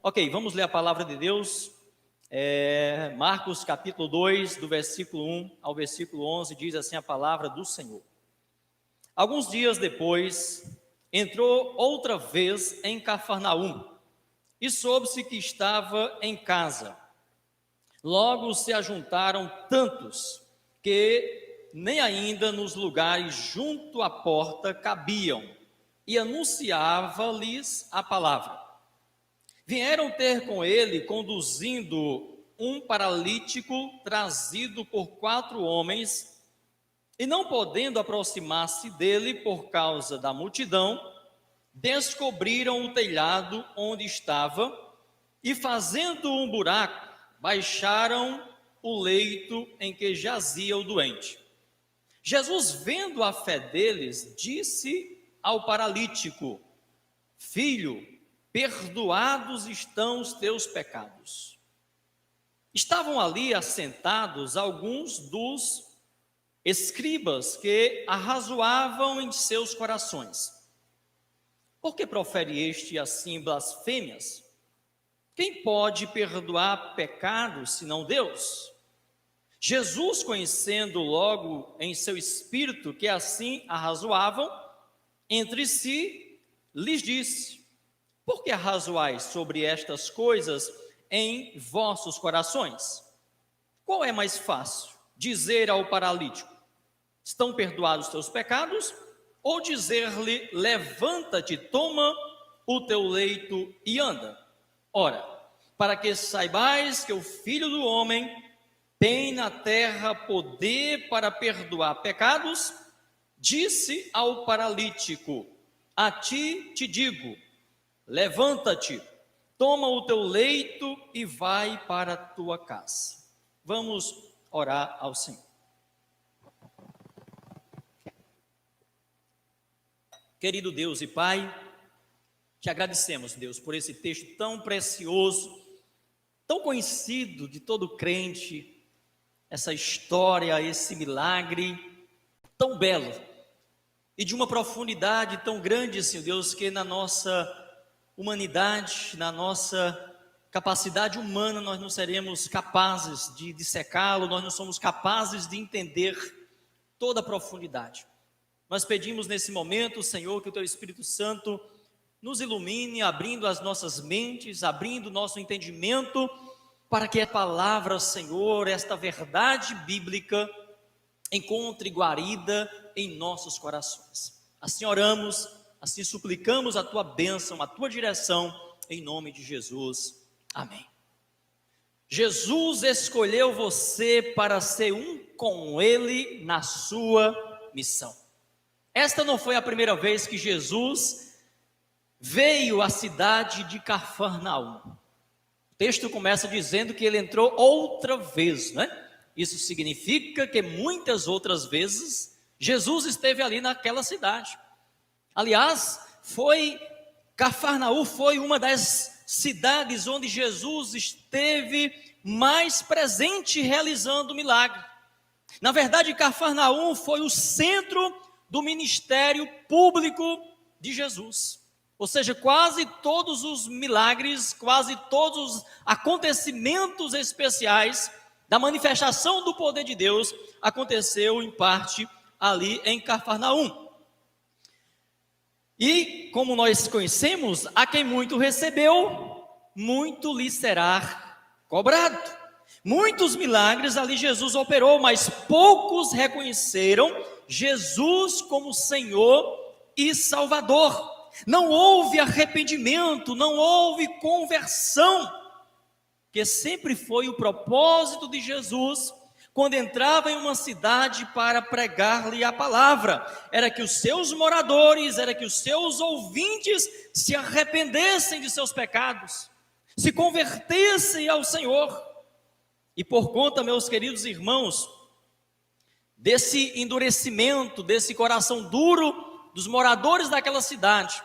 Ok, vamos ler a palavra de Deus. Marcos capítulo 2, do versículo 1 ao versículo 11, diz assim a palavra do Senhor. Alguns dias depois, entrou outra vez em Cafarnaum, e soube-se que estava em casa. Logo se ajuntaram tantos, que nem ainda nos lugares junto à porta cabiam, e anunciava-lhes a palavra. Vieram ter com ele, conduzindo um paralítico trazido por 4 homens, e não podendo aproximar-se dele por causa da multidão, descobriram o telhado onde estava, e fazendo um buraco, baixaram o leito em que jazia o doente. Jesus, vendo a fé deles, disse ao paralítico: Filho, perdoados estão os teus pecados. Estavam ali assentados alguns dos escribas que arrazoavam em seus corações. Por que profere este assim blasfêmias? Quem pode perdoar pecados senão Deus? Jesus, conhecendo logo em seu espírito que assim arrazoavam entre si, lhes disse: Por que arrazoais sobre estas coisas em vossos corações? Qual é mais fácil, dizer ao paralítico: estão perdoados os teus pecados? Ou dizer-lhe: levanta-te, toma o teu leito e anda? Ora, para que saibais que o Filho do Homem tem na terra poder para perdoar pecados, disse ao paralítico: a ti te digo, levanta-te, toma o teu leito e vai para a tua casa. Vamos orar ao Senhor. Querido Deus e Pai, te agradecemos, Deus, por esse texto tão precioso, tão conhecido de todo crente, essa história, esse milagre tão belo e de uma profundidade tão grande, Senhor Deus, que na nossa humanidade, na nossa capacidade humana, nós não seremos capazes de dissecá-lo, nós não somos capazes de entender toda a profundidade. Nós pedimos nesse momento, Senhor, que o Teu Espírito Santo nos ilumine, abrindo as nossas mentes, abrindo o nosso entendimento, para que a palavra, Senhor, esta verdade bíblica, encontre guarida em nossos corações. Assim oramos, assim suplicamos a Tua bênção, a Tua direção, em nome de Jesus. Amém. Jesus escolheu você para ser um com Ele na sua missão. Esta não foi a primeira vez que Jesus veio à cidade de Cafarnaum. O texto começa dizendo que ele entrou outra vez, né? Isso significa que muitas outras vezes Jesus esteve ali naquela cidade. Aliás, Cafarnaum foi uma das cidades onde Jesus esteve mais presente realizando milagre. Na verdade, Cafarnaum foi o centro do ministério público de Jesus. Ou seja, quase todos os milagres, quase todos os acontecimentos especiais da manifestação do poder de Deus aconteceu em parte ali em Cafarnaum. E como nós conhecemos, a quem muito recebeu, muito lhe será cobrado. Muitos milagres ali Jesus operou, mas poucos reconheceram Jesus como Senhor e Salvador. Não houve arrependimento, não houve conversão, que sempre foi o propósito de Jesus quando entrava em uma cidade para pregar-lhe a palavra. Era que os seus moradores, era que os seus ouvintes se arrependessem de seus pecados, se convertessem ao Senhor. E por conta, meus queridos irmãos, desse endurecimento, desse coração duro dos moradores daquela cidade,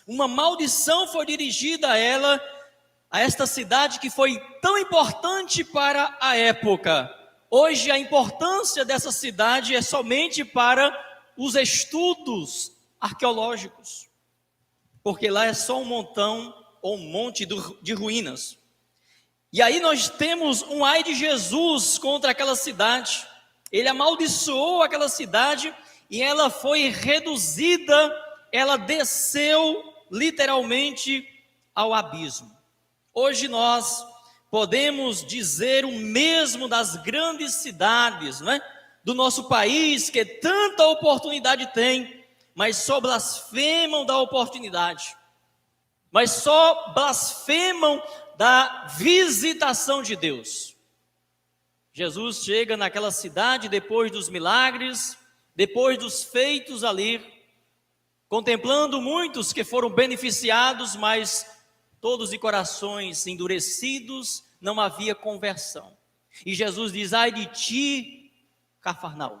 uma maldição foi dirigida a esta cidade que foi tão importante para a época. Hoje a importância dessa cidade é somente para os estudos arqueológicos, porque lá é só um montão ou um monte de ruínas. E aí nós temos um ai de Jesus contra aquela cidade. Ele amaldiçoou aquela cidade e ela foi reduzida, ela desceu literalmente ao abismo. Hoje nós podemos dizer o mesmo das grandes cidades, não é? Do nosso país, que tanta oportunidade tem, mas só blasfemam da oportunidade, mas só blasfemam da visitação de Deus. Jesus chega naquela cidade depois dos milagres, depois dos feitos ali, contemplando muitos que foram beneficiados, mas todos de corações endurecidos, não havia conversão. E Jesus diz: ai de ti, Cafarnaum.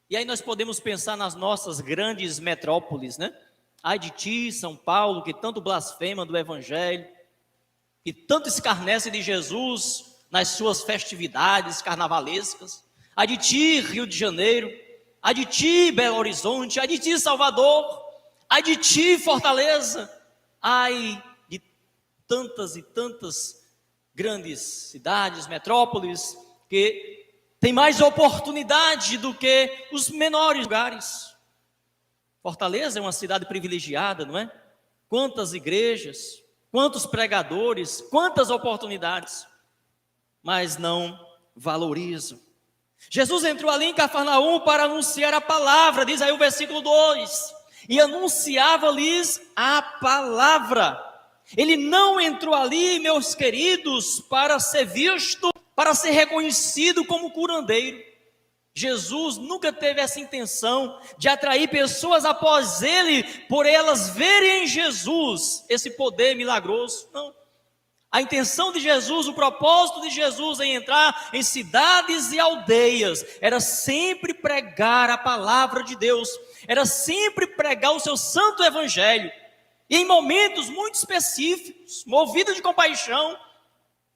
E aí nós podemos pensar nas nossas grandes metrópoles, né? Ai de ti, São Paulo, que tanto blasfema do Evangelho, que tanto escarnece de Jesus nas suas festividades carnavalescas. Ai de ti, Rio de Janeiro. Ai de ti, Belo Horizonte. Ai de ti, Salvador. Ai de ti, Fortaleza. Ai de tantas e tantas grandes cidades, metrópoles, que tem mais oportunidade do que os menores lugares. Fortaleza é uma cidade privilegiada, não é? Quantas igrejas, quantos pregadores, quantas oportunidades, mas não valorizam. Jesus entrou ali em Cafarnaum para anunciar a palavra, diz aí o versículo 2, e anunciava-lhes a palavra. Ele não entrou ali, meus queridos, para ser visto, para ser reconhecido como curandeiro. Jesus nunca teve essa intenção de atrair pessoas após ele, por elas verem em Jesus esse poder milagroso. Não. A intenção de Jesus, o propósito de Jesus em entrar em cidades e aldeias, era sempre pregar a palavra de Deus, era sempre pregar o seu santo evangelho, e em momentos muito específicos, movido de compaixão,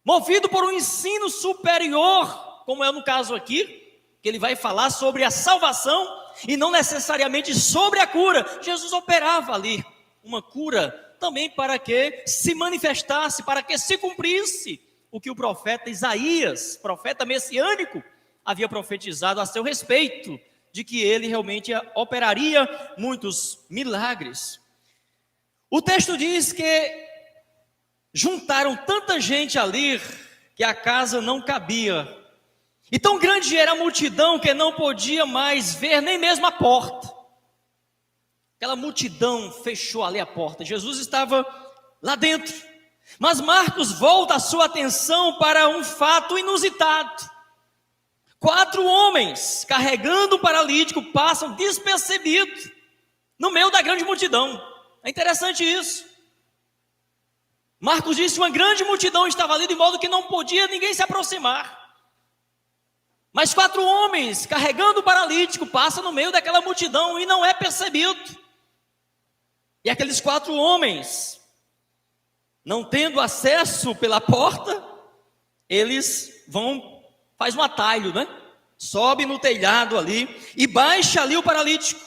movido por um ensino superior, como é no caso aqui, que ele vai falar sobre a salvação e não necessariamente sobre a cura. Jesus operava ali uma cura também para que se manifestasse, para que se cumprisse o que o profeta Isaías, profeta messiânico, havia profetizado a seu respeito, de que ele realmente operaria muitos milagres. O texto diz que juntaram tanta gente ali que a casa não cabia. E tão grande era a multidão que não podia mais ver nem mesmo a porta. Aquela multidão fechou ali a porta. Jesus estava lá dentro. Mas Marcos volta a sua atenção para um fato inusitado. 4 homens carregando um paralítico passam despercebidos no meio da grande multidão. É interessante isso. Marcos disse que uma grande multidão estava ali, de modo que não podia ninguém se aproximar. Mas 4 homens carregando o paralítico passam no meio daquela multidão e não é percebido. E aqueles 4 homens, não tendo acesso pela porta, eles faz um atalho, né? Sobe no telhado ali e baixa ali o paralítico.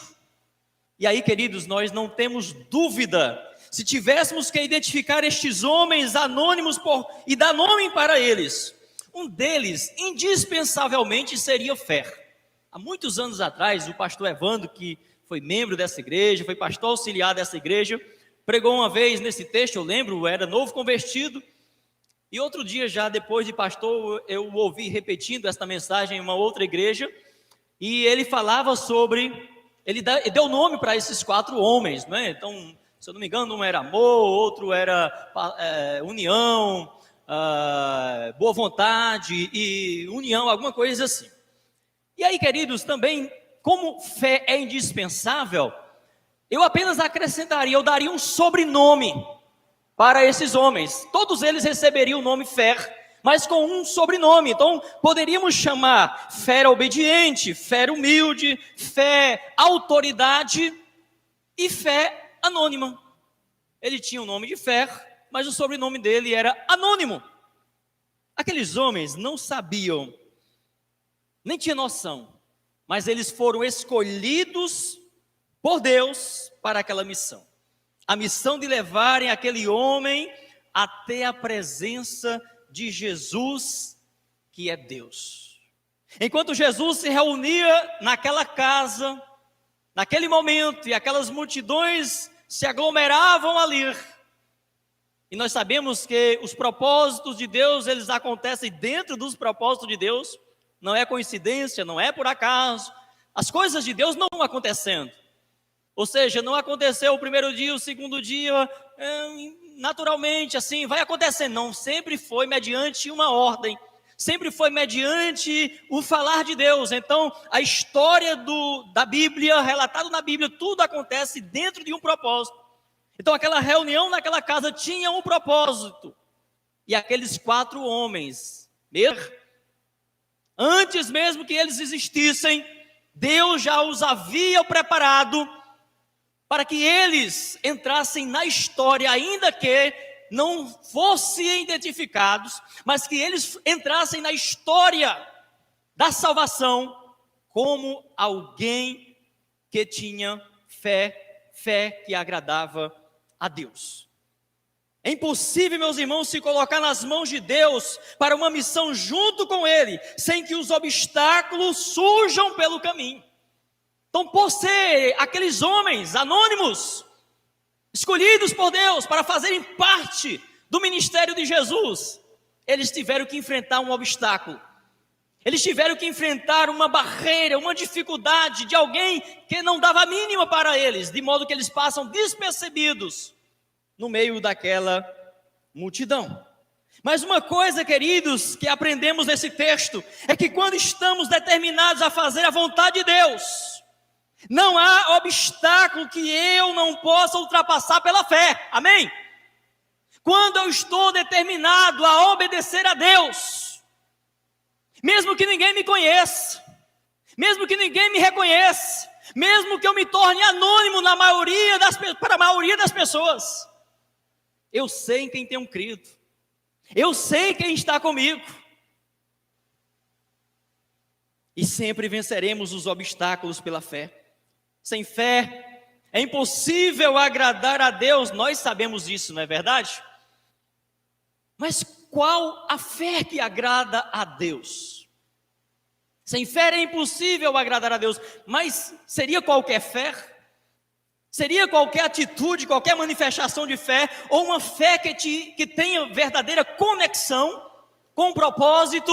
E aí, queridos, nós não temos dúvida, se tivéssemos que identificar estes homens anônimos e dar nome para eles, um deles, indispensavelmente, seria Fer. Há muitos anos atrás, o pastor Evandro, que foi membro dessa igreja, foi pastor auxiliar dessa igreja, pregou uma vez nesse texto, eu lembro, era novo convertido, e outro dia já, depois de pastor, eu ouvi repetindo esta mensagem em uma outra igreja, e ele falava sobre, ele deu nome para esses 4 homens, né? Então, se eu não me engano, um era amor, outro era união, boa vontade e união, alguma coisa assim. E aí, queridos, também, como fé é indispensável, eu apenas acrescentaria, eu daria um sobrenome para esses homens. Todos eles receberiam o nome Fer, mas com um sobrenome. Então, poderíamos chamar fé obediente, fé humilde, fé autoridade e fé anônima. Ele tinha o nome de Fer, mas o sobrenome dele era anônimo. Aqueles homens não sabiam, nem tinham noção, mas eles foram escolhidos por Deus para aquela missão. A missão de levarem aquele homem até a presença de Jesus, que é Deus. Enquanto Jesus se reunia naquela casa, naquele momento, e aquelas multidões se aglomeravam ali, e nós sabemos que os propósitos de Deus, eles acontecem dentro dos propósitos de Deus, não é coincidência, não é por acaso, as coisas de Deus não acontecendo, ou seja, não aconteceu o primeiro dia, o segundo dia, naturalmente, assim, vai acontecendo, não, sempre foi mediante uma ordem, sempre foi mediante o falar de Deus. Então, a história da Bíblia, relatado na Bíblia, tudo acontece dentro de um propósito. Então, aquela reunião naquela casa tinha um propósito. E aqueles 4 homens, antes mesmo que eles existissem, Deus já os havia preparado para que eles entrassem na história, ainda que não fossem identificados, mas que eles entrassem na história da salvação como alguém que tinha fé que agradava a Deus. É impossível, meus irmãos, se colocar nas mãos de Deus para uma missão junto com Ele, sem que os obstáculos surjam pelo caminho. Então, por ser aqueles homens anônimos, escolhidos por Deus para fazerem parte do ministério de Jesus, eles tiveram que enfrentar um obstáculo. Eles tiveram que enfrentar uma barreira, uma dificuldade de alguém que não dava a mínima para eles, de modo que eles passam despercebidos no meio daquela multidão. Mas uma coisa, queridos, que aprendemos nesse texto, é que quando estamos determinados a fazer a vontade de Deus, não há obstáculo que eu não possa ultrapassar pela fé, amém? Quando eu estou determinado a obedecer a Deus, mesmo que ninguém me conheça, mesmo que ninguém me reconheça, mesmo que eu me torne anônimo para a maioria das pessoas, eu sei em quem tenho crido, eu sei quem está comigo, e sempre venceremos os obstáculos pela fé. Sem fé é impossível agradar a Deus, nós sabemos disso, não é verdade? Mas qual a fé que agrada a Deus? Sem fé é impossível agradar a Deus, mas seria qualquer fé? Seria qualquer atitude, qualquer manifestação de fé, ou uma fé que tenha verdadeira conexão com o propósito,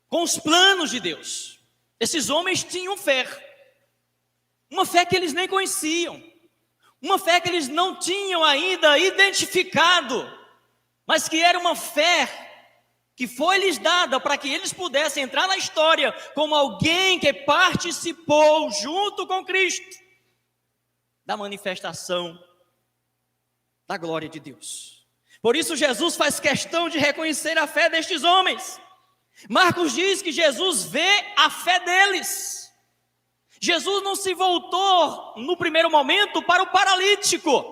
com os planos de Deus? Esses homens tinham fé. Uma fé que eles nem conheciam, uma fé que eles não tinham ainda identificado, mas que era uma fé que foi-lhes dada para que eles pudessem entrar na história como alguém que participou junto com Cristo da manifestação da glória de Deus. Por isso Jesus faz questão de reconhecer a fé destes homens. Marcos diz que Jesus vê a fé deles. Jesus não se voltou no primeiro momento para o paralítico.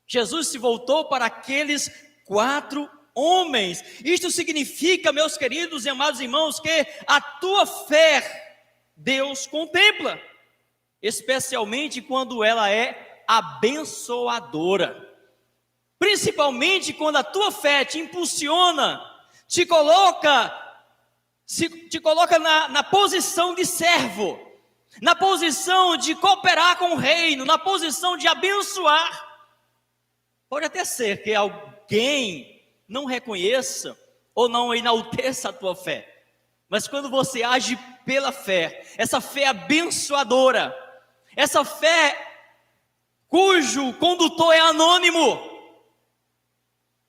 Jesus se voltou para aqueles 4 homens. Isto significa, meus queridos e amados irmãos, que a tua fé Deus contempla, especialmente quando ela é abençoadora. Principalmente quando a tua fé te impulsiona, te coloca na posição de servo, na posição de cooperar com o reino, na posição de abençoar. Pode até ser que alguém não reconheça ou não enalteça a tua fé, mas quando você age pela fé, essa fé abençoadora, essa fé cujo condutor é anônimo,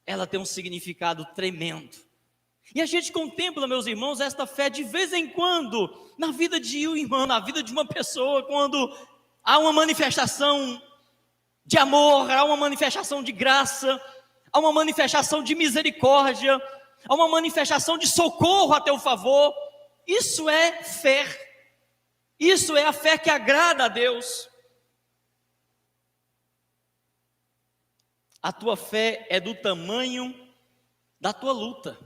ela tem um significado tremendo. E a gente contempla, meus irmãos, esta fé de vez em quando, na vida de um irmão, na vida de uma pessoa, quando há uma manifestação de amor, há uma manifestação de graça, há uma manifestação de misericórdia, há uma manifestação de socorro a teu favor. Isso é fé, isso é a fé que agrada a Deus. A tua fé é do tamanho da tua luta.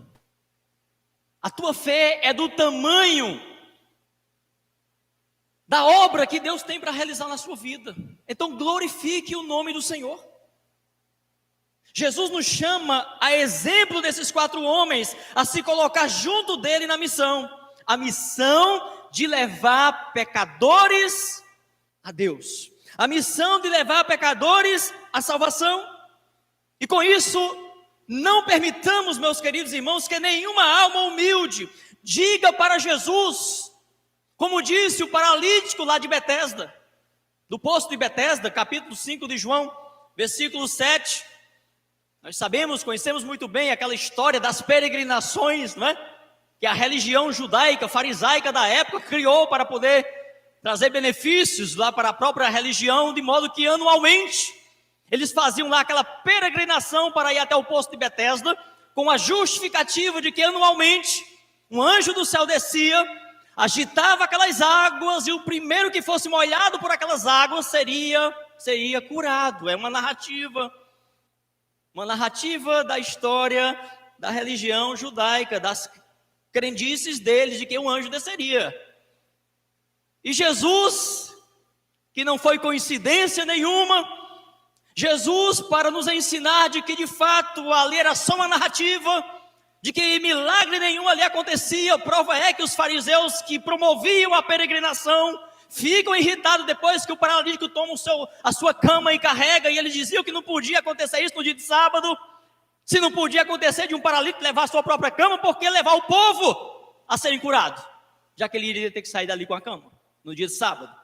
A tua fé é do tamanho da obra que Deus tem para realizar na sua vida. Então glorifique o nome do Senhor. Jesus nos chama, a exemplo desses 4 homens, a se colocar junto dele na missão. A missão de levar pecadores a Deus. A missão de levar pecadores à salvação. E com isso, não permitamos, meus queridos irmãos, que nenhuma alma humilde diga para Jesus, como disse o paralítico lá de Betesda, do poço de Betesda, capítulo 5 de João, versículo 7. Nós sabemos, conhecemos muito bem aquela história das peregrinações, não é? Que a religião judaica, farisaica da época criou para poder trazer benefícios lá para a própria religião, de modo que anualmente eles faziam lá aquela peregrinação para ir até o poço de Betesda, com a justificativa de que anualmente um anjo do céu descia, agitava aquelas águas, e o primeiro que fosse molhado por aquelas águas seria curado. É uma narrativa da história da religião judaica, das crendices deles, de que um anjo desceria. E Jesus, que não foi coincidência nenhuma, Jesus, para nos ensinar de que de fato ali era só uma narrativa, de que milagre nenhum ali acontecia. Prova é que os fariseus que promoviam a peregrinação ficam irritados depois que o paralítico toma a sua cama e carrega, e eles diziam que não podia acontecer isso no dia de sábado. Se não podia acontecer de um paralítico levar a sua própria cama, por que levar o povo a serem curados? Já que ele iria ter que sair dali com a cama, no dia de sábado.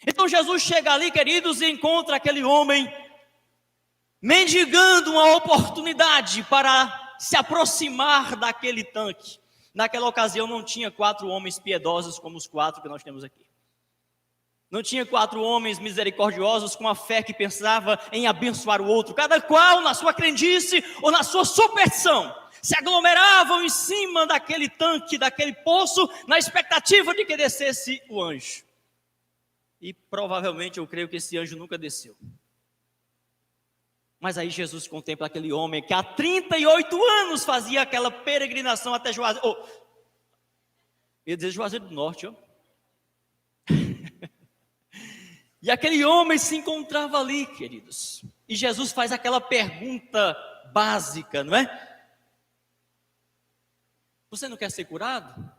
Então Jesus chega ali, queridos, e encontra aquele homem mendigando uma oportunidade para se aproximar daquele tanque. Naquela ocasião não tinha 4 homens piedosos como os 4 que nós temos aqui. Não tinha 4 homens misericordiosos com a fé que pensava em abençoar o outro. Cada qual na sua crendice ou na sua superstição se aglomeravam em cima daquele tanque, daquele poço, na expectativa de que descesse o anjo. E provavelmente eu creio que esse anjo nunca desceu. Mas aí Jesus contempla aquele homem que há 38 anos fazia aquela peregrinação até Juazeiro. Ia dizer Juazeiro do Norte, ó. E aquele homem se encontrava ali, queridos. E Jesus faz aquela pergunta básica, não é? Você não quer ser curado?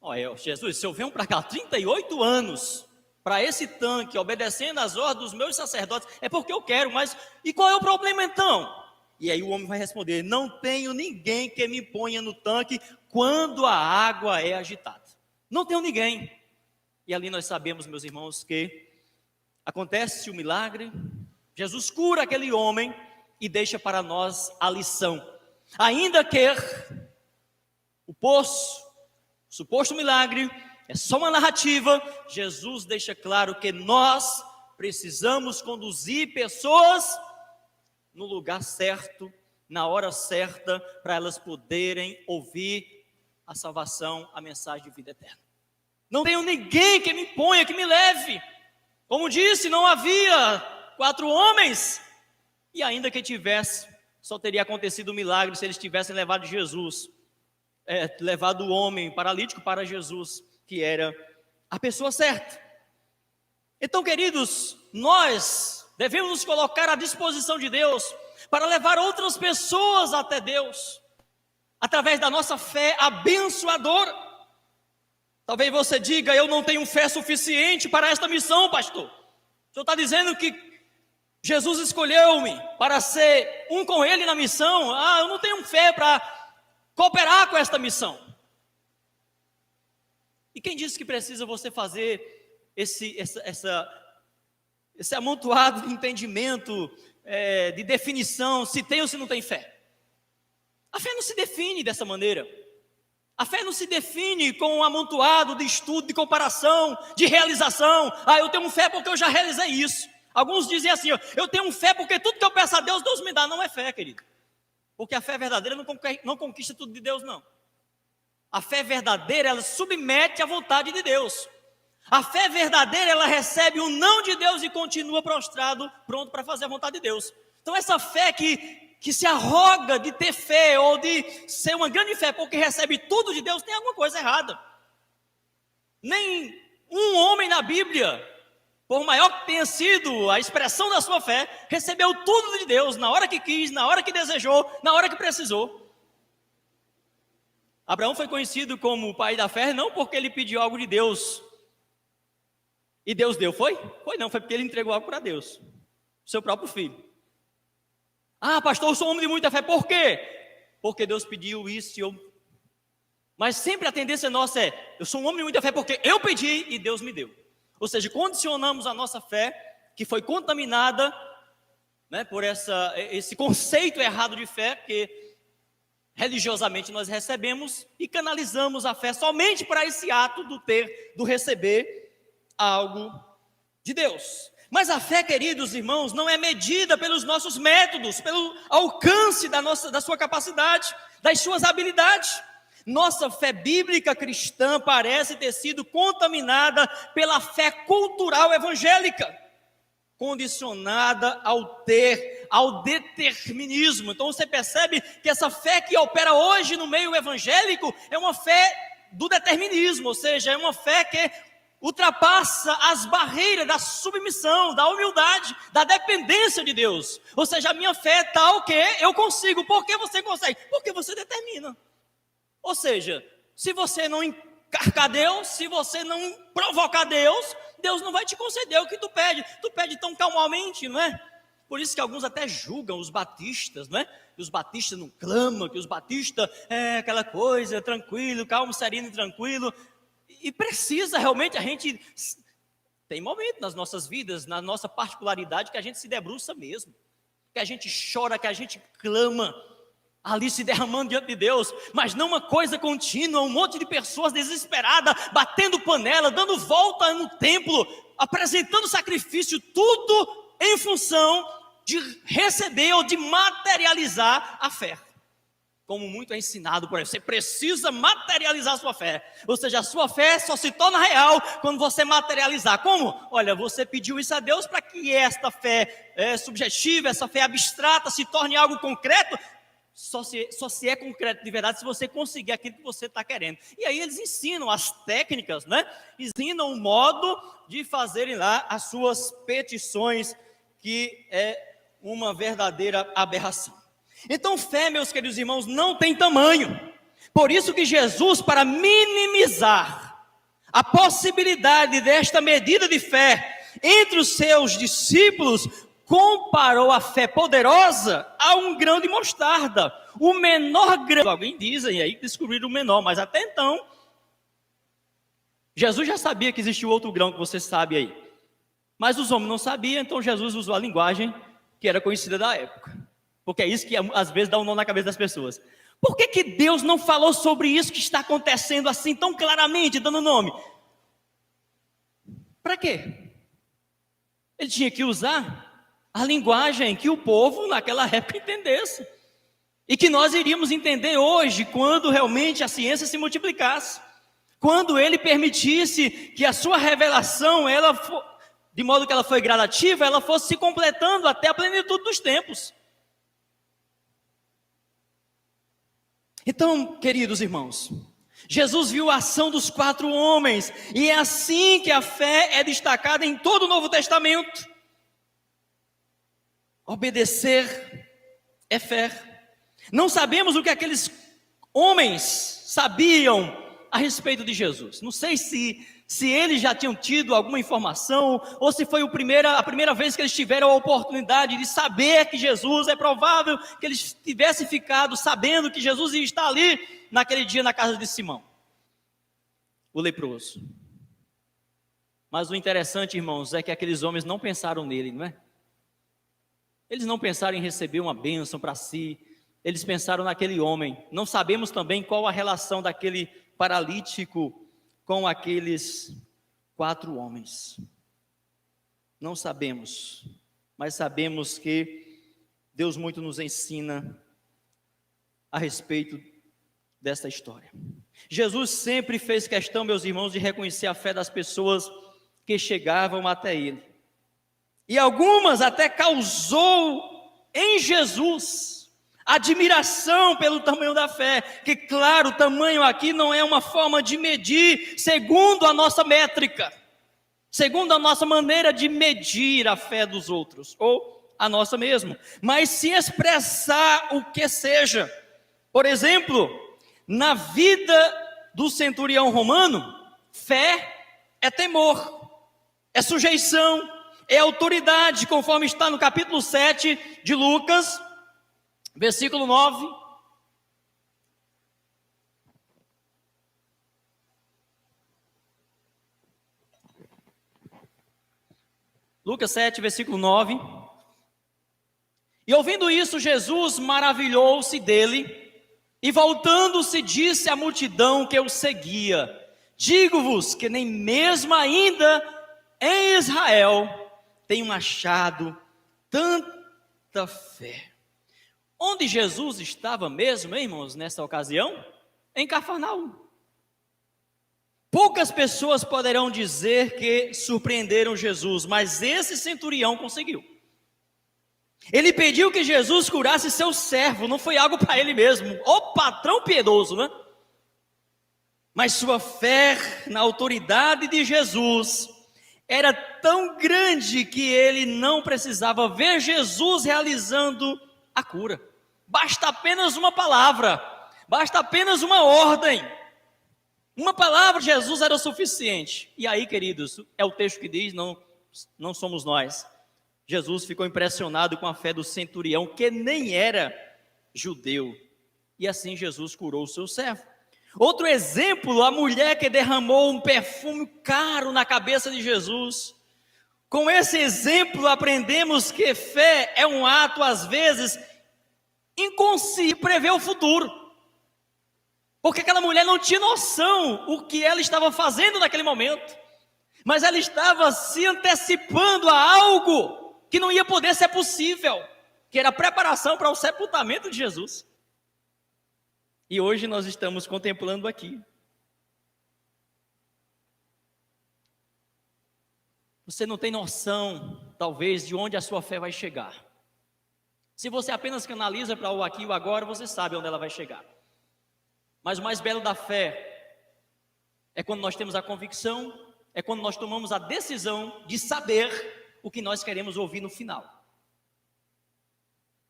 Olha, Jesus, se eu venho para cá há 38 anos, para esse tanque, obedecendo às ordens dos meus sacerdotes, é porque eu quero, mas e qual é o problema então? E aí o homem vai responder: não tenho ninguém que me ponha no tanque quando a água é agitada. Não tenho ninguém. E ali nós sabemos, meus irmãos, que acontece o milagre. Jesus cura aquele homem e deixa para nós a lição. Ainda que o poço, o suposto milagre, é só uma narrativa, Jesus deixa claro que nós precisamos conduzir pessoas no lugar certo, na hora certa, para elas poderem ouvir a salvação, a mensagem de vida eterna. Não tenho ninguém que me ponha, que me leve. Como disse, não havia 4 homens. E ainda que tivesse, só teria acontecido o milagre se eles tivessem levado Jesus, levado o homem paralítico para Jesus, que era a pessoa certa. Então, queridos, nós devemos nos colocar à disposição de Deus para levar outras pessoas até Deus, através da nossa fé abençoadora. Talvez você diga: eu não tenho fé suficiente para esta missão, pastor. O senhor está dizendo que Jesus escolheu-me para ser um com ele na missão. Eu não tenho fé para cooperar com esta missão. E quem disse que precisa você fazer esse amontoado de entendimento, de definição, se tem ou se não tem fé? A fé não se define dessa maneira. A fé não se define com um amontoado de estudo, de comparação, de realização. Eu tenho fé porque eu já realizei isso. Alguns dizem assim: eu tenho fé porque tudo que eu peço a Deus, Deus me dá. Não é fé, querido. Porque a fé verdadeira não conquista tudo de Deus, não. A fé verdadeira, ela submete à vontade de Deus. A fé verdadeira, ela recebe o não de Deus e continua prostrado, pronto para fazer a vontade de Deus. Então essa fé que se arroga de ter fé, ou de ser uma grande fé, porque recebe tudo de Deus, tem alguma coisa errada. Nem um homem na Bíblia por maior que tenha sido a expressão da sua fé, recebeu tudo de Deus, na hora que quis, na hora que desejou, na hora que precisou. Abraão foi conhecido como o pai da fé, não porque ele pediu algo de Deus, e Deus deu, foi? Foi não, foi porque ele entregou algo para Deus, seu próprio filho. Ah, pastor, eu sou um homem de muita fé, por quê? Porque Deus pediu isso e eu... Mas sempre a tendência nossa é, eu sou um homem de muita fé porque eu pedi e Deus me deu. Ou seja, condicionamos a nossa fé, que foi contaminada, né, por esse conceito errado de fé, porque religiosamente nós recebemos e canalizamos a fé somente para esse ato do receber algo de Deus. Mas a fé, queridos irmãos, não é medida pelos nossos métodos, pelo alcance da sua capacidade, das suas habilidades. Nossa fé bíblica cristã parece ter sido contaminada pela fé cultural evangélica, condicionada ao determinismo. Então você percebe que essa fé que opera hoje no meio evangélico é uma fé do determinismo, ou seja, é uma fé que ultrapassa as barreiras da submissão, da humildade, da dependência de Deus. Ou seja, a minha fé é tal que eu consigo. Por que você consegue? Porque você determina. Ou seja, se você não encarcar Deus, se você não provocar Deus, Deus não vai te conceder o que tu pede. Tu pede tão calmamente, não é? Por isso que alguns até julgam os batistas, não é? Que os batistas não clamam, que os batistas é aquela coisa, tranquilo, calmo, sereno e tranquilo. E precisa realmente, a gente tem momentos nas nossas vidas, na nossa particularidade, que a gente se debruça mesmo, que a gente chora, que a gente clama, ali se derramando diante de Deus, mas não uma coisa contínua, um monte de pessoas desesperadas, batendo panela, dando volta no templo, apresentando sacrifício, tudo em função de receber ou de materializar a fé. Como muito é ensinado por aí, você precisa materializar a sua fé, ou seja, a sua fé só se torna real quando você materializar. Como? Olha, você pediu isso a Deus para que esta fé subjetiva, essa fé abstrata se torne algo concreto. Só se é concreto de verdade se você conseguir aquilo que você está querendo. E aí eles ensinam as técnicas, né? Ensinam o modo de fazerem lá as suas petições, que é uma verdadeira aberração. Então fé, meus queridos irmãos, não tem tamanho. Por isso que Jesus, para minimizar a possibilidade desta medida de fé entre os seus discípulos, comparou a fé poderosa a um grão de mostarda, o menor grão. Alguém diz aí que descobriram o menor, mas até então, Jesus já sabia que existia outro grão que você sabe aí. Mas os homens não sabiam, então Jesus usou a linguagem que era conhecida da época. Porque é isso que às vezes dá um nó na cabeça das pessoas. Por que Deus não falou sobre isso que está acontecendo assim tão claramente, dando nome? Para quê? Ele tinha que usar a linguagem que o povo naquela época entendesse. E que nós iríamos entender hoje, quando realmente a ciência se multiplicasse. Quando ele permitisse que a sua revelação, de modo que ela foi gradativa, ela fosse se completando até a plenitude dos tempos. Então, queridos irmãos, Jesus viu a ação dos 4 homens, e é assim que a fé é destacada em todo o Novo Testamento. Obedecer é fé. Não sabemos o que aqueles homens sabiam a respeito de Jesus. Não sei se eles já tinham tido alguma informação, ou se foi a primeira vez que eles tiveram a oportunidade de saber que Jesus, é provável que eles tivessem ficado sabendo que Jesus ia estar ali naquele dia na casa de Simão, o leproso. Mas o interessante, irmãos, é que aqueles homens não pensaram nele, não é? Eles não pensaram em receber uma bênção para si, eles pensaram naquele homem. Não sabemos também qual a relação daquele paralítico com aqueles 4 homens. Não sabemos, mas sabemos que Deus muito nos ensina a respeito desta história. Jesus sempre fez questão, meus irmãos, de reconhecer a fé das pessoas que chegavam até Ele. E algumas até causou em Jesus admiração pelo tamanho da fé, que claro, o tamanho aqui não é uma forma de medir segundo a nossa métrica. segundo a nossa maneira de medir a fé dos outros, ou a nossa mesmo, mas se expressar o que seja. Por exemplo, na vida do centurião romano, fé é temor, é sujeição, é autoridade, conforme está no capítulo 7 de Lucas, versículo 9. Lucas 7, versículo 9. E ouvindo isso, Jesus maravilhou-se dele, e voltando-se disse à multidão que o seguia: digo-vos que nem mesmo ainda em Israel tenho achado tanta fé. Onde Jesus estava mesmo, hein, irmãos, nessa ocasião? Em Cafarnaum. Poucas pessoas poderão dizer que surpreenderam Jesus, mas esse centurião conseguiu. Ele pediu que Jesus curasse seu servo, não foi algo para ele mesmo. O patrão piedoso, né? Mas sua fé na autoridade de Jesus era tão grande que ele não precisava ver Jesus realizando a cura. Basta apenas uma palavra, basta apenas uma ordem. Uma palavra de Jesus era o suficiente. E aí, queridos, é o texto que diz, não somos nós. Jesus ficou impressionado com a fé do centurião, que nem era judeu. E assim Jesus curou o seu servo. Outro exemplo, a mulher que derramou um perfume caro na cabeça de Jesus. Com esse exemplo, aprendemos que fé é um ato, às vezes, inconsciente, prever o futuro. Porque aquela mulher não tinha noção o que ela estava fazendo naquele momento. Mas ela estava se antecipando a algo que não ia poder ser possível, que era a preparação para o sepultamento de Jesus. E hoje nós estamos contemplando aqui. Você não tem noção, talvez, de onde a sua fé vai chegar. Se você apenas canaliza para o aqui e o agora, você sabe onde ela vai chegar. Mas o mais belo da fé é quando nós temos a convicção, é quando nós tomamos a decisão de saber o que nós queremos ouvir no final.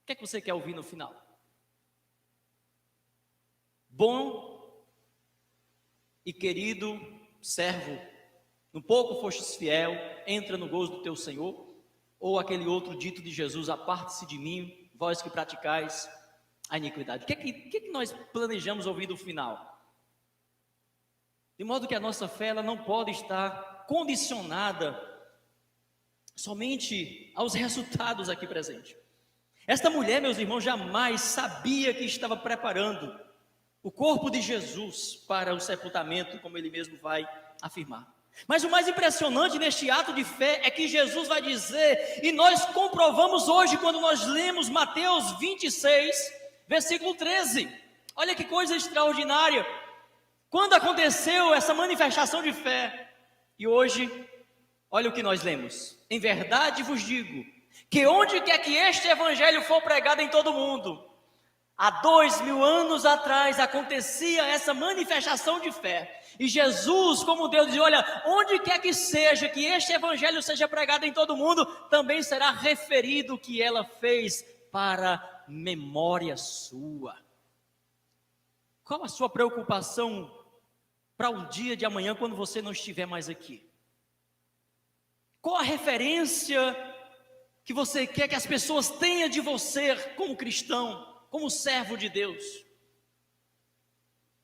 O que é que você quer ouvir no final? Bom e querido servo, no pouco fostes fiel, entra no gozo do teu Senhor. Ou aquele outro dito de Jesus: aparte-se de mim, vós que praticais a iniquidade. O que é que nós planejamos ouvir do final? De modo que a nossa fé ela não pode estar condicionada somente aos resultados aqui presentes. Esta mulher, meus irmãos, jamais sabia que estava preparando o corpo de Jesus para o sepultamento, como ele mesmo vai afirmar. Mas o mais impressionante neste ato de fé é que Jesus vai dizer, e nós comprovamos hoje quando nós lemos Mateus 26, versículo 13. Olha que coisa extraordinária. Quando aconteceu essa manifestação de fé, e hoje, olha o que nós lemos: em verdade vos digo, que onde quer que este evangelho for pregado em todo o mundo, há 2000 anos atrás acontecia essa manifestação de fé, e Jesus, como Deus, diz: olha, onde quer que seja, que este evangelho seja pregado em todo o mundo, também será referido o que ela fez para memória sua. Qual a sua preocupação para o dia de amanhã, quando você não estiver mais aqui? Qual a referência que você quer que as pessoas tenham de você como cristão, como servo de Deus?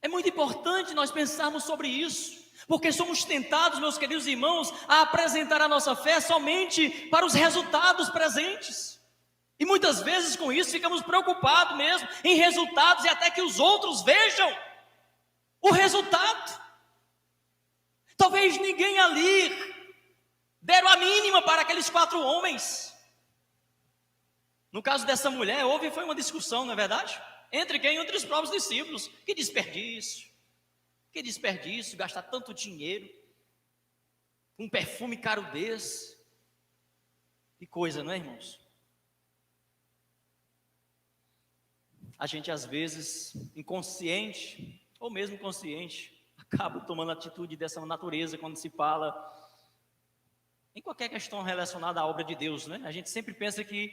É muito importante nós pensarmos sobre isso, porque somos tentados, meus queridos irmãos, a apresentar a nossa fé somente para os resultados presentes. E muitas vezes com isso ficamos preocupados mesmo em resultados e até que os outros vejam o resultado. Talvez ninguém ali deram a mínima para aqueles 4 homens. No caso dessa mulher, foi uma discussão, não é verdade? Entre quem? Entre os próprios discípulos. Que desperdício, gastar tanto dinheiro, um perfume caro desse. Que coisa, não é, irmãos? A gente às vezes, inconsciente, ou mesmo consciente, acaba tomando atitude dessa natureza quando se fala em qualquer questão relacionada à obra de Deus, né? A gente sempre pensa que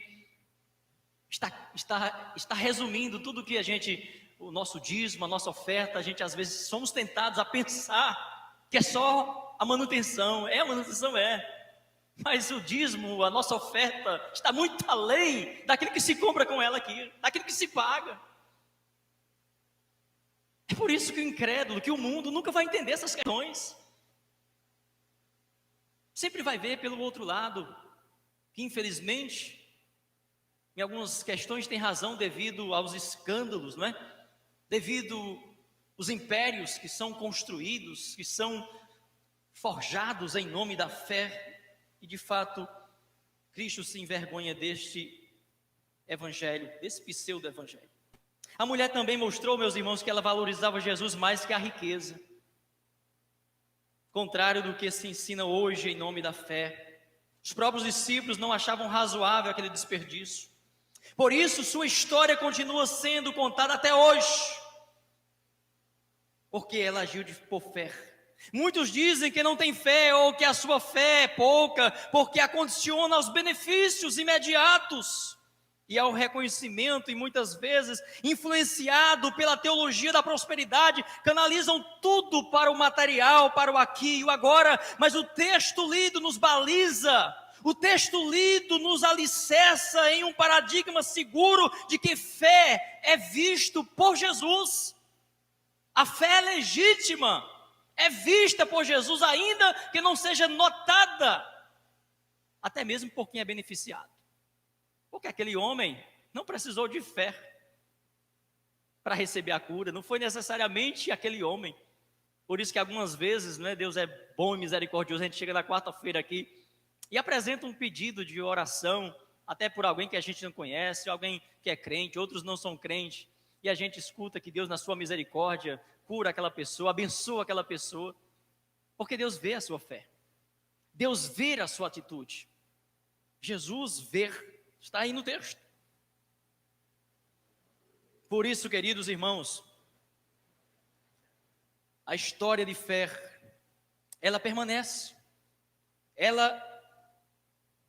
está resumindo tudo que o nosso dízimo, a nossa oferta, a gente às vezes somos tentados a pensar que é só a manutenção. A manutenção é. Mas o dízimo, a nossa oferta, está muito além daquilo que se compra com ela aqui, daquilo que se paga. É por isso que o incrédulo, que o mundo nunca vai entender essas questões. Sempre vai ver pelo outro lado, que infelizmente, em algumas questões tem razão devido aos escândalos, não é? Devido aos impérios que são construídos, que são forjados em nome da fé. E de fato, Cristo se envergonha deste evangelho, desse pseudo-evangelho. A mulher também mostrou, meus irmãos, que ela valorizava Jesus mais que a riqueza. Contrário do que se ensina hoje em nome da fé. Os próprios discípulos não achavam razoável aquele desperdício. Por isso, sua história continua sendo contada até hoje. Porque ela agiu por fé. Muitos dizem que não tem fé ou que a sua fé é pouca, porque a condiciona aos benefícios imediatos e ao reconhecimento, e muitas vezes, influenciado pela teologia da prosperidade, canalizam tudo para o material, para o aqui e o agora. Mas o texto lido nos baliza, o texto lido nos alicerça em um paradigma seguro de que fé é visto por Jesus. A fé é legítima, é vista por Jesus, ainda que não seja notada, até mesmo por quem é beneficiado. Porque aquele homem não precisou de fé para receber a cura, não foi necessariamente aquele homem. Por isso que algumas vezes, né, Deus é bom e misericordioso, a gente chega na quarta-feira aqui e apresenta um pedido de oração, até por alguém que a gente não conhece, alguém que é crente, outros não são crentes, e a gente escuta que Deus, na sua misericórdia, cura aquela pessoa, abençoa aquela pessoa, porque Deus vê a sua fé, Deus vê a sua atitude. Jesus vê, está aí no texto. Por isso, queridos irmãos, a história de fé, ela permanece, ela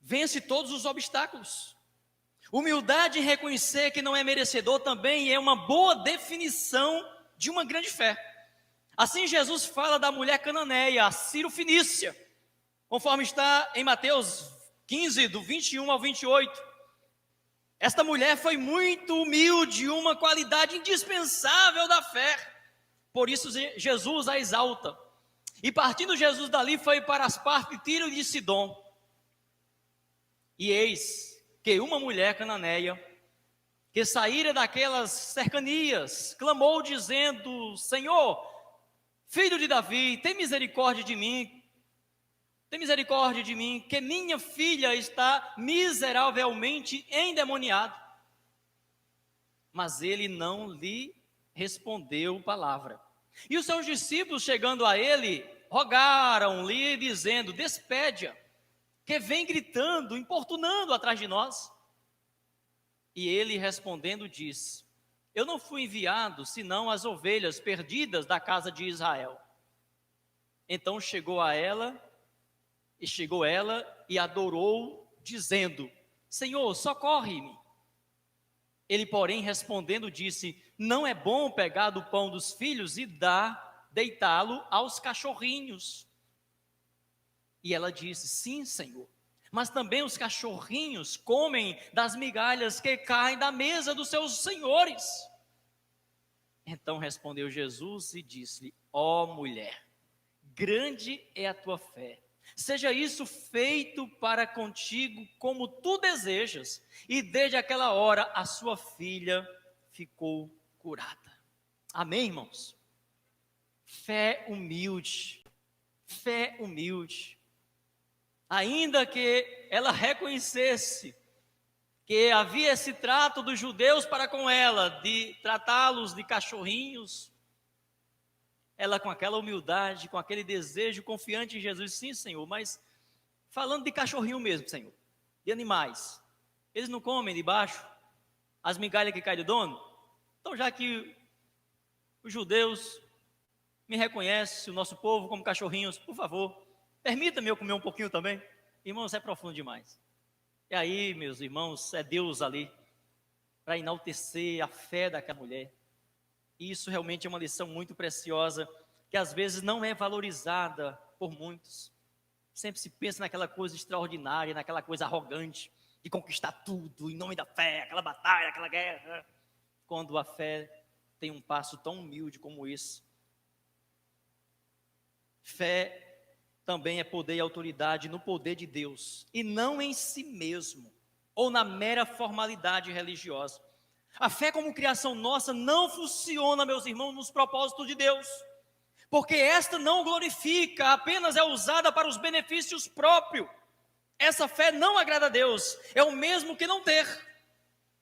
vence todos os obstáculos. Humildade em reconhecer que não é merecedor também é uma boa definição de uma grande fé. Assim Jesus fala da mulher cananeia, a Ciro-fenícia, conforme está em Mateus 15, do 21 ao 28. Esta mulher foi muito humilde, uma qualidade indispensável da fé. Por isso Jesus a exalta. E partindo Jesus dali, foi para as partes de Tiro e de Sidom. E eis que uma mulher cananeia, que saíra daquelas cercanias, clamou dizendo: Senhor, filho de Davi, tem misericórdia de mim, que minha filha está miseravelmente endemoniada. Mas ele não lhe respondeu palavra. E os seus discípulos, chegando a ele, rogaram-lhe, dizendo: despede-a, que vem gritando, importunando atrás de nós. E ele respondendo disse: eu não fui enviado senão as ovelhas perdidas da casa de Israel. Então chegou ela e adorou, dizendo: Senhor, socorre-me. Ele, porém, respondendo, disse: não é bom pegar do pão dos filhos e deitá-lo aos cachorrinhos. E ela disse: sim, Senhor, mas também os cachorrinhos comem das migalhas que caem da mesa dos seus senhores. Então respondeu Jesus e disse-lhe: ó mulher, grande é a tua fé, seja isso feito para contigo como tu desejas. E desde aquela hora a sua filha ficou curada. Amém, irmãos? Fé humilde, fé humilde. Ainda que ela reconhecesse que havia esse trato dos judeus para com ela, de tratá-los de cachorrinhos, ela com aquela humildade, com aquele desejo confiante em Jesus: sim, Senhor, mas falando de cachorrinho mesmo, Senhor, de animais, eles não comem debaixo as migalhas que caem do dono? Então, já que os judeus me reconhecem, o nosso povo, como cachorrinhos, por favor, permita-me eu comer um pouquinho também. Irmãos, é profundo demais. E aí, meus irmãos, é Deus ali para enaltecer a fé daquela mulher. E isso realmente é uma lição muito preciosa, que às vezes não é valorizada por muitos. Sempre se pensa naquela coisa extraordinária, naquela coisa arrogante, de conquistar tudo em nome da fé, aquela batalha, aquela guerra. Quando a fé tem um passo tão humilde como esse. Fé também é poder e autoridade no poder de Deus, e não em si mesmo, ou na mera formalidade religiosa. A fé como criação nossa não funciona, meus irmãos, nos propósitos de Deus, porque esta não glorifica, apenas é usada para os benefícios próprios. Essa fé não agrada a Deus, é o mesmo que não ter.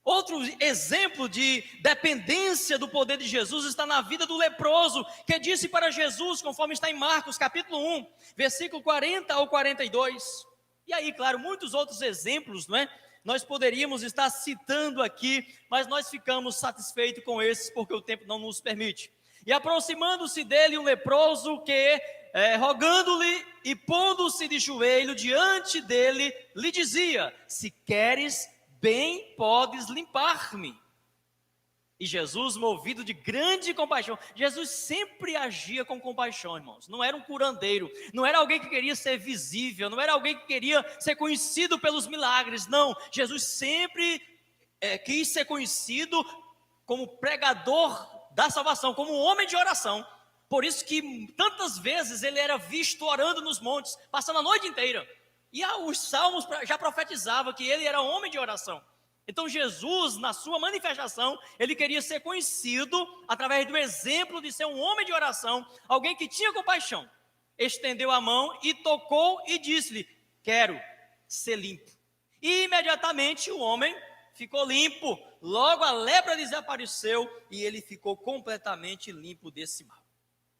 Outro exemplo de dependência do poder de Jesus está na vida do leproso, que disse para Jesus, conforme está em Marcos capítulo 1, versículo 40 ao 42. E aí, claro, muitos outros exemplos, não é? Nós poderíamos estar citando aqui, mas nós ficamos satisfeitos com esses, porque o tempo não nos permite. E aproximando-se dele um leproso que, rogando-lhe e pondo-se de joelho diante dele, lhe dizia: se queres, bem podes limpar-me. E Jesus, movido de grande compaixão, Jesus sempre agia com compaixão, irmãos. Não era um curandeiro, não era alguém que queria ser visível, não era alguém que queria ser conhecido pelos milagres, não. Jesus sempre quis ser conhecido como pregador da salvação, como um homem de oração. Por isso que tantas vezes ele era visto orando nos montes, passando a noite inteira. E os salmos já profetizavam que ele era homem de oração. Então Jesus, na sua manifestação, ele queria ser conhecido através do exemplo de ser um homem de oração, alguém que tinha compaixão. Estendeu a mão e tocou e disse-lhe: quero ser limpo. E imediatamente o homem ficou limpo, logo a lepra desapareceu e ele ficou completamente limpo desse mal.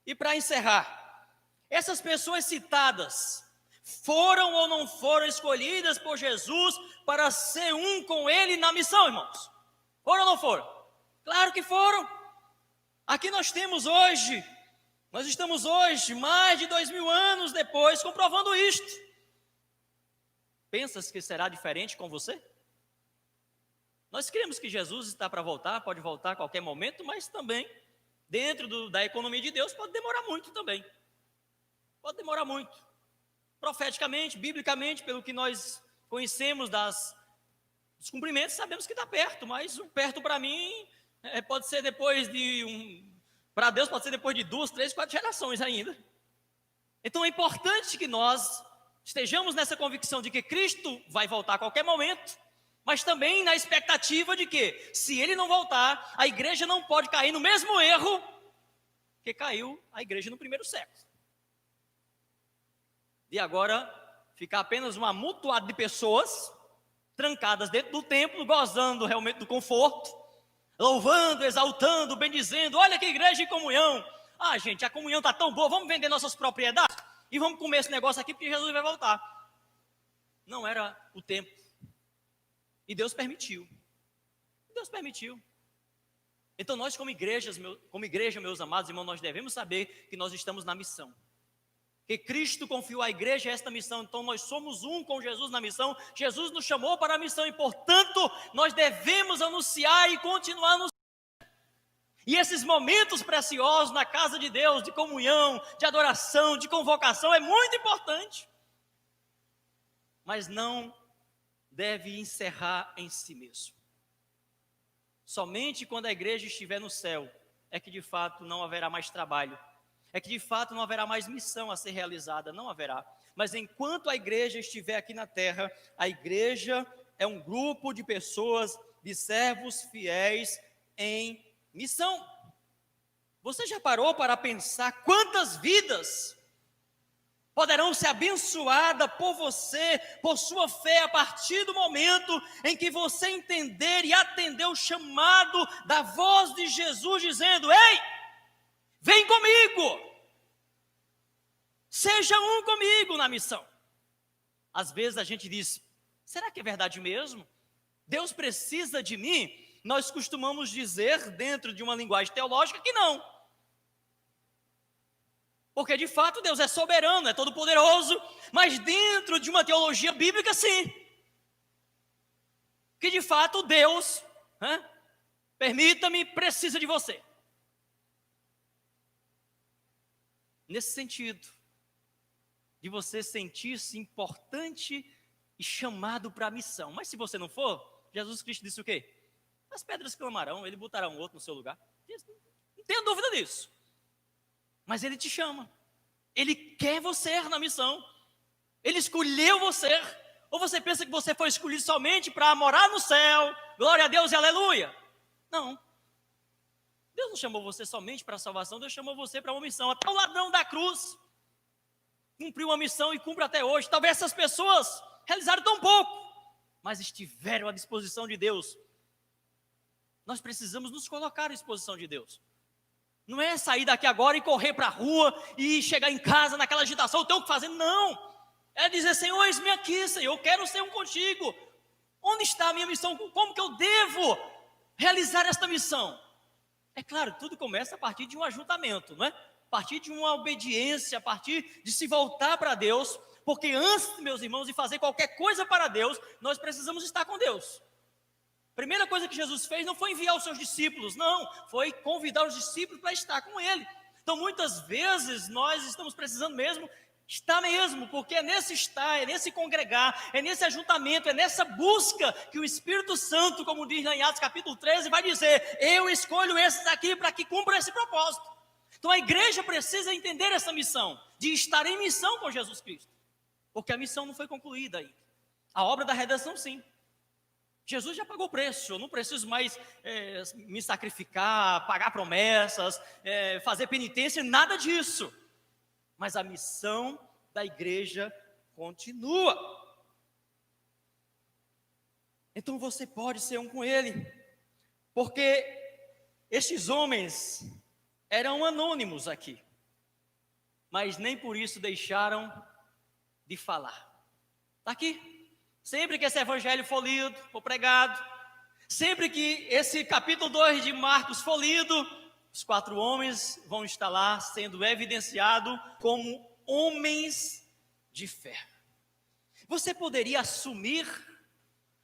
E para encerrar, essas pessoas citadas foram ou não foram escolhidas por Jesus para ser um com ele na missão, irmãos? Foram ou não foram? Claro que foram. Aqui nós estamos hoje, mais de 2000 anos depois, comprovando isto. Pensas que será diferente com você? Nós cremos que Jesus está para voltar, pode voltar a qualquer momento, mas também, dentro da economia de Deus, pode demorar muito também. Pode demorar muito. Profeticamente, biblicamente, pelo que nós conhecemos dos cumprimentos, sabemos que está perto, mas perto para mim pode ser depois para Deus pode ser depois de 2, 3, 4 gerações ainda. Então é importante que nós estejamos nessa convicção de que Cristo vai voltar a qualquer momento, mas também na expectativa de que, se Ele não voltar, a igreja não pode cair no mesmo erro que caiu a igreja no primeiro século. E agora ficar apenas um amontoado de pessoas trancadas dentro do templo, gozando realmente do conforto, louvando, exaltando, bendizendo. Olha que igreja de comunhão. Ah, gente, a comunhão está tão boa, vamos vender nossas propriedades e vamos comer esse negócio aqui porque Jesus vai voltar. Não era o tempo. E Deus permitiu. Deus permitiu. Então nós como igreja, meus amados irmãos, nós devemos saber que nós estamos na missão. Que Cristo confiou à igreja esta missão, então nós somos um com Jesus na missão. Jesus nos chamou para a missão e, portanto, nós devemos anunciar e continuar anunciando. E esses momentos preciosos na casa de Deus, de comunhão, de adoração, de convocação, é muito importante. Mas não deve encerrar em si mesmo. Somente quando a igreja estiver no céu, é que de fato não haverá mais trabalho. É que de fato não haverá mais missão a ser realizada, não haverá. Mas enquanto a igreja estiver aqui na terra, a igreja é um grupo de pessoas, de servos fiéis em missão. Você já parou para pensar quantas vidas poderão ser abençoadas por você, por sua fé, a partir do momento em que você entender e atender o chamado da voz de Jesus dizendo: ei, vem comigo, seja um comigo na missão. Às vezes a gente diz: será que é verdade mesmo? Deus precisa de mim? Nós costumamos dizer, dentro de uma linguagem teológica, que não. Porque de fato Deus é soberano, é todo-poderoso, mas dentro de uma teologia bíblica, sim. Que de fato Deus, permita-me, precisa de você. Nesse sentido, de você sentir-se importante e chamado para a missão. Mas se você não for, Jesus Cristo disse o quê? As pedras clamarão, ele botará um outro no seu lugar. Não tenha dúvida disso. Mas ele te chama. Ele quer você na missão. Ele escolheu você. Ou você pensa que você foi escolhido somente para morar no céu, glória a Deus e aleluia? Não. Deus não chamou você somente para a salvação, Deus chamou você para uma missão. Até o ladrão da cruz cumpriu uma missão e cumpre até hoje. Talvez essas pessoas realizaram tão pouco, mas estiveram à disposição de Deus. Nós precisamos nos colocar à disposição de Deus. Não é sair daqui agora e correr para a rua e chegar em casa naquela agitação, eu tenho o que fazer. Não. É dizer, Senhor, eis-me aqui, Senhor, eu quero ser um contigo. Onde está a minha missão? Como que eu devo realizar esta missão? É claro, tudo começa a partir de um ajuntamento, não é? A partir de uma obediência, a partir de se voltar para Deus, porque antes, meus irmãos, de fazer qualquer coisa para Deus, nós precisamos estar com Deus. A primeira coisa que Jesus fez não foi enviar os seus discípulos, não, foi convidar os discípulos para estar com Ele. Então, muitas vezes, nós estamos precisando mesmo, estar mesmo, porque é nesse estar, é nesse congregar, é nesse ajuntamento, é nessa busca que o Espírito Santo, como diz lá em Atos capítulo 13, vai dizer, eu escolho esses aqui para que cumpram esse propósito. Então a igreja precisa entender essa missão, de estar em missão com Jesus Cristo, porque a missão não foi concluída ainda. A obra da redenção sim. Jesus já pagou o preço, eu não preciso mais me sacrificar, pagar promessas, fazer penitência, nada disso. Mas a missão da igreja continua. Então você pode ser um com ele, porque estes homens eram anônimos aqui, mas nem por isso deixaram de falar. Está aqui. Sempre que esse evangelho for lido, for pregado, sempre que esse capítulo 2 de Marcos for lido, os 4 homens vão estar lá sendo evidenciados como homens de fé. Você poderia assumir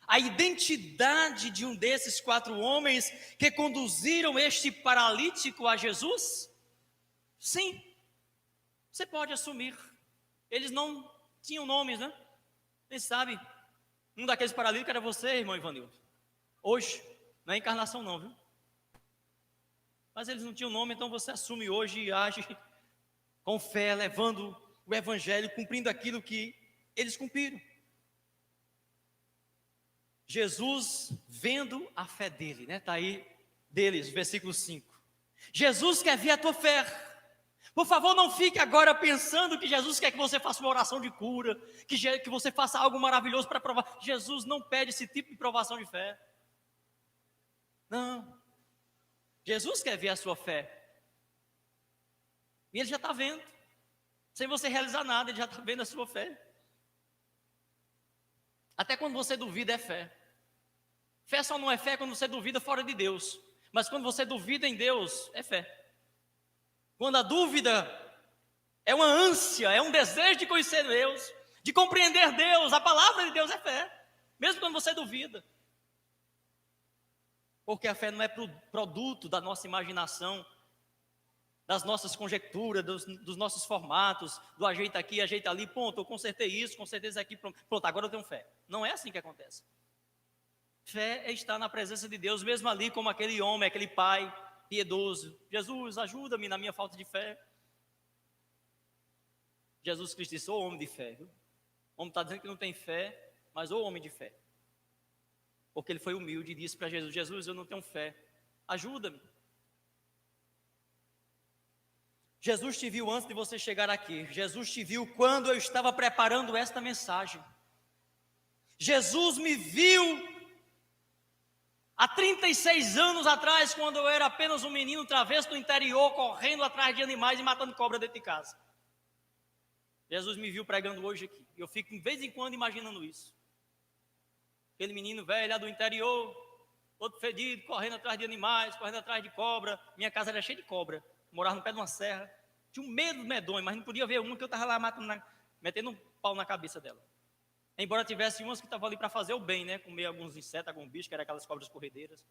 a identidade de um desses 4 homens que conduziram este paralítico a Jesus? Sim, você pode assumir. Eles não tinham nomes, né? Quem sabe, um daqueles paralíticos era você, irmão Ivanildo. Hoje, não é encarnação não, viu? Mas eles não tinham nome, então você assume hoje e age com fé, levando o evangelho, cumprindo aquilo que eles cumpriram. Jesus, vendo a fé dele, né? Está aí deles, versículo 5. Jesus quer ver a tua fé. Por favor, não fique agora pensando que Jesus quer que você faça uma oração de cura, que você faça algo maravilhoso para provar. Jesus não pede esse tipo de provação de fé. Não. Jesus quer ver a sua fé. E Ele já está vendo. Sem você realizar nada, Ele já está vendo a sua fé. Até quando você duvida é fé. Fé só não é fé quando você duvida fora de Deus. Mas quando você duvida em Deus, é fé. Quando a dúvida é uma ânsia, é um desejo de conhecer Deus, de compreender Deus, a palavra de Deus é fé. Mesmo quando você duvida. Porque a fé não é produto da nossa imaginação, das nossas conjecturas, dos nossos formatos, do ajeita aqui, ajeita ali, ponto, eu consertei isso, consertei isso aqui, pronto, agora eu tenho fé. Não é assim que acontece. Fé é estar na presença de Deus, mesmo ali como aquele homem, aquele pai piedoso. Jesus, ajuda-me na minha falta de fé. Jesus Cristo disse, ô homem de fé, viu? O homem está dizendo que não tem fé, mas ô homem de fé. Porque ele foi humilde e disse para Jesus, Jesus, eu não tenho fé, ajuda-me. Jesus te viu antes de você chegar aqui. Jesus te viu quando eu estava preparando esta mensagem. Jesus me viu há 36 anos atrás, quando eu era apenas um menino travesso do interior, correndo atrás de animais e matando cobra dentro de casa. Jesus me viu pregando hoje aqui. Eu fico de vez em quando imaginando isso. Aquele menino velho lá do interior, todo fedido, correndo atrás de animais, correndo atrás de cobra. Minha casa era cheia de cobra. Morava no pé de uma serra. Tinha um medo medonho, mas não podia ver uma que eu estava lá metendo um pau na cabeça dela. Embora tivesse umas que estavam ali para fazer o bem, né? Comer alguns insetos, algum bicho, que era aquelas cobras corredeiras.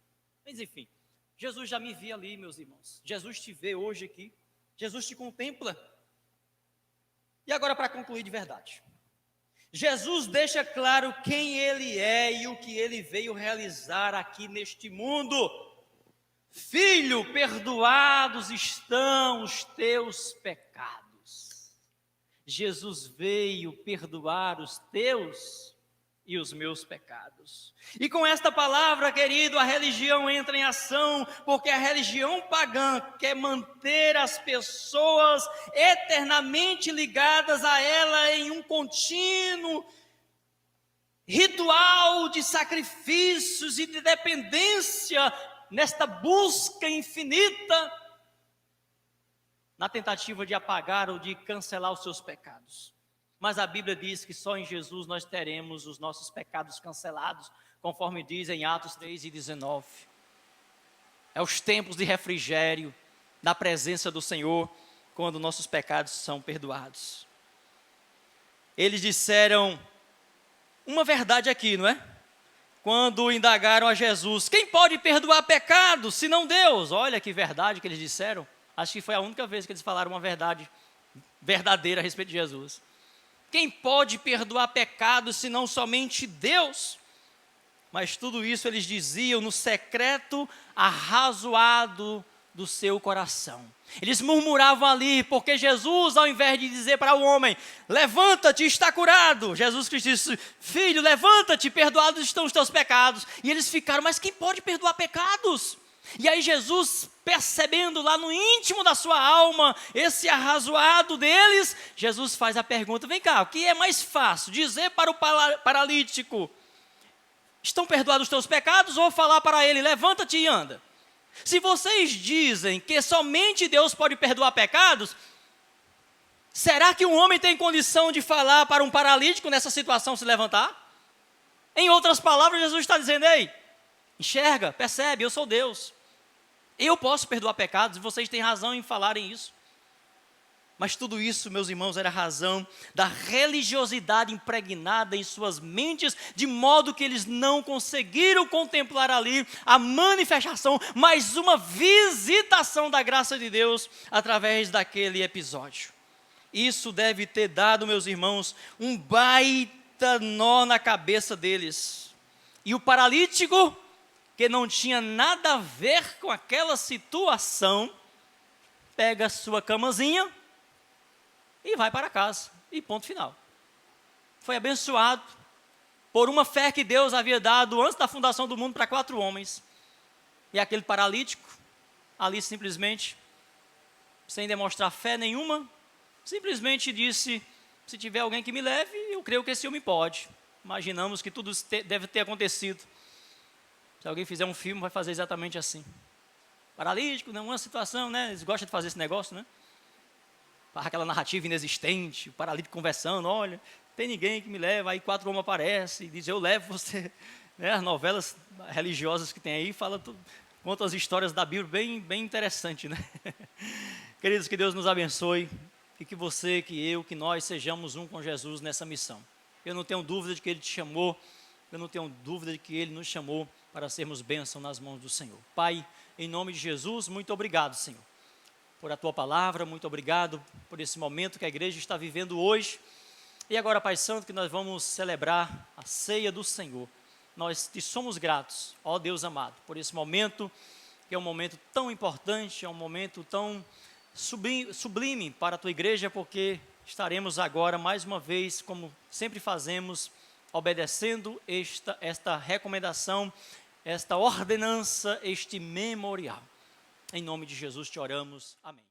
Mas enfim, Jesus já me via ali, meus irmãos. Jesus te vê hoje aqui. Jesus te contempla. E agora, para concluir de verdade. Jesus deixa claro quem Ele é e o que Ele veio realizar aqui neste mundo. Filho, perdoados estão os teus pecados. Jesus veio perdoar os teus e os meus pecados. E com esta palavra, querido, a religião entra em ação, porque a religião pagã quer manter as pessoas eternamente ligadas a ela em um contínuo ritual de sacrifícios e de dependência, nesta busca infinita, na tentativa de apagar ou de cancelar os seus pecados. Mas a Bíblia diz que só em Jesus nós teremos os nossos pecados cancelados, conforme diz em Atos 3:19. É os tempos de refrigério, da presença do Senhor, quando nossos pecados são perdoados. Eles disseram uma verdade aqui, não é? Quando indagaram a Jesus, quem pode perdoar pecados, senão Deus? Olha que verdade que eles disseram. Acho que foi a única vez que eles falaram uma verdade verdadeira a respeito de Jesus. Quem pode perdoar pecados, senão somente Deus? Mas tudo isso eles diziam no secreto arrazoado do seu coração. Eles murmuravam ali, porque Jesus, ao invés de dizer para o homem, levanta-te, está curado, Jesus Cristo disse, filho, levanta-te, perdoados estão os teus pecados. E eles ficaram, mas quem pode perdoar pecados? E aí Jesus, percebendo lá no íntimo da sua alma, esse arrazoado deles, Jesus faz a pergunta, vem cá, o que é mais fácil, dizer para o paralítico, estão perdoados os teus pecados, ou falar para ele, levanta-te e anda? Se vocês dizem que somente Deus pode perdoar pecados, será que um homem tem condição de falar para um paralítico nessa situação se levantar? Em outras palavras, Jesus está dizendo, ei, enxerga, percebe, eu sou Deus. Eu posso perdoar pecados, e vocês têm razão em falarem isso. Mas tudo isso, meus irmãos, era razão da religiosidade impregnada em suas mentes, de modo que eles não conseguiram contemplar ali a manifestação, mais uma visitação da graça de Deus através daquele episódio. Isso deve ter dado, meus irmãos, um baita nó na cabeça deles. E o paralítico, que não tinha nada a ver com aquela situação, pega a sua camazinha e vai para casa, e ponto final. Foi abençoado por uma fé que Deus havia dado antes da fundação do mundo para 4 homens. E aquele paralítico, ali simplesmente, sem demonstrar fé nenhuma, simplesmente disse, se tiver alguém que me leve, eu creio que esse homem pode. Imaginamos que tudo deve ter acontecido. Se alguém fizer um filme, vai fazer exatamente assim. Paralítico, né, uma situação, né, eles gostam de fazer esse negócio, né? Aquela narrativa inexistente, o paralítico conversando, olha, tem ninguém que me leva, aí 4 homens aparecem e dizem, eu levo você. Né, as novelas religiosas que tem aí, contam as histórias da Bíblia bem interessante, né? Queridos, que Deus nos abençoe, e que você, que eu, que nós sejamos um com Jesus nessa missão. Eu não tenho dúvida de que Ele te chamou, eu não tenho dúvida de que Ele nos chamou para sermos bênção nas mãos do Senhor. Pai, em nome de Jesus, muito obrigado, Senhor, por a Tua palavra, muito obrigado por esse momento que a igreja está vivendo hoje. E agora, Pai Santo, que nós vamos celebrar a ceia do Senhor. Nós te somos gratos, ó Deus amado, por esse momento, que é um momento tão importante, é um momento tão sublime para a Tua igreja, porque estaremos agora, mais uma vez, como sempre fazemos, obedecendo esta recomendação, esta ordenança, este memorial. Em nome de Jesus te oramos. Amém.